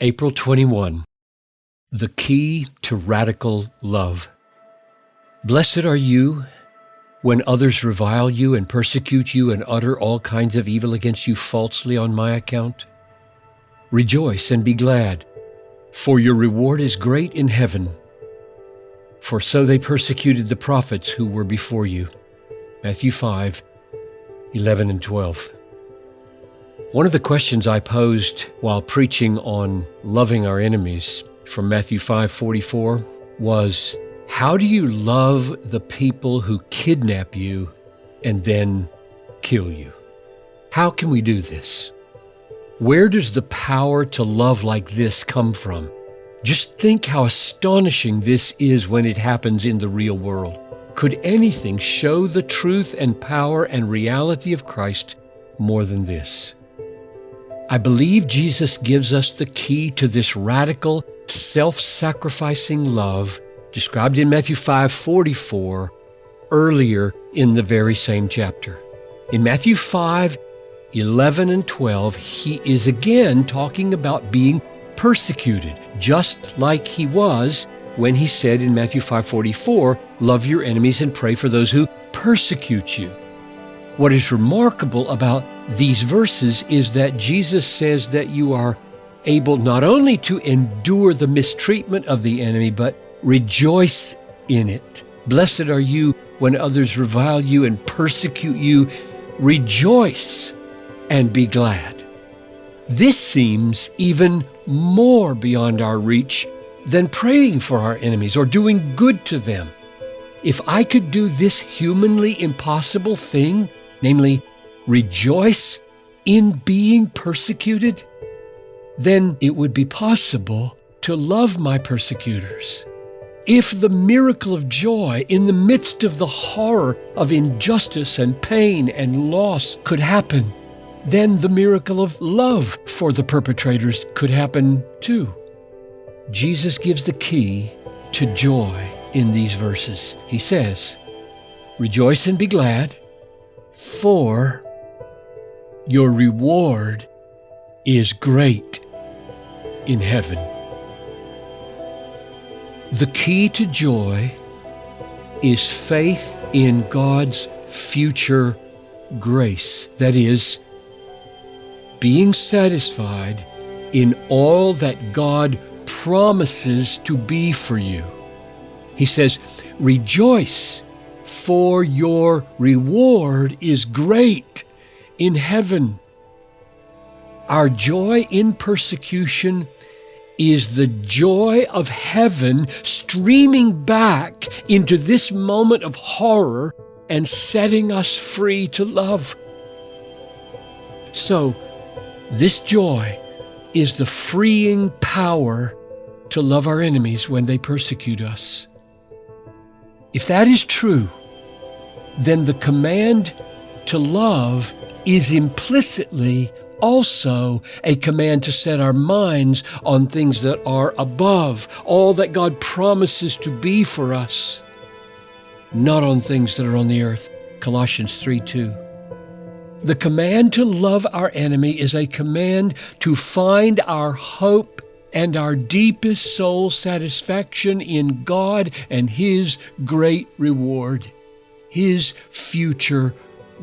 April 21. The Key to Radical Love. Blessed are you when others revile you and persecute you and utter all kinds of evil against you falsely on my account. Rejoice and be glad, for your reward is great in heaven. For so they persecuted the prophets who were before you. Matthew 5:11 and 12. One of the questions I posed while preaching on loving our enemies from Matthew 5:44 was, how do you love the people who kidnap you and then kill you? How can we do this? Where does the power to love like this come from? Just think how astonishing this is when it happens in the real world. Could anything show the truth and power and reality of Christ more than this? I believe Jesus gives us the key to this radical, self-sacrificing love described in Matthew 5:44 earlier in the very same chapter. In Matthew 5:11 and 12, he is again talking about being persecuted, just like he was when he said in Matthew 5:44, love your enemies and pray for those who persecute you. What is remarkable about these verses is that Jesus says that you are able not only to endure the mistreatment of the enemy, but rejoice in it. Blessed are you when others revile you and persecute you. Rejoice and be glad. This seems even more beyond our reach than praying for our enemies or doing good to them. If I could do this humanly impossible thing, namely, rejoice in being persecuted, then it would be possible to love my persecutors. If the miracle of joy in the midst of the horror of injustice and pain and loss could happen, then the miracle of love for the perpetrators could happen too. Jesus gives the key to joy in these verses. He says, rejoice and be glad, for your reward is great in heaven. The key to joy is faith in God's future grace. That is, being satisfied in all that God promises to be for you. He says, rejoice, for your reward is great in heaven. Our joy in persecution is the joy of heaven streaming back into this moment of horror and setting us free to love. So, this joy is the freeing power to love our enemies when they persecute us. If that is true, then the command to love is implicitly also a command to set our minds on things that are above, all that God promises to be for us, not on things that are on the earth. Colossians 3:2. The command to love our enemy is a command to find our hope and our deepest soul satisfaction in God and His great reward, His future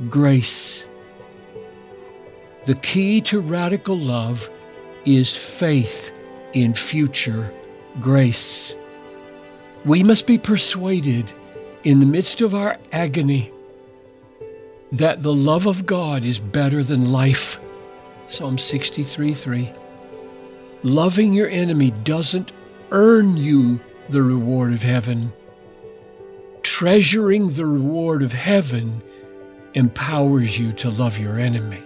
grace. The key to radical love is faith in future grace. We must be persuaded in the midst of our agony that the love of God is better than life. Psalm 63:3. Loving your enemy doesn't earn you the reward of heaven. Treasuring the reward of heaven empowers you to love your enemy.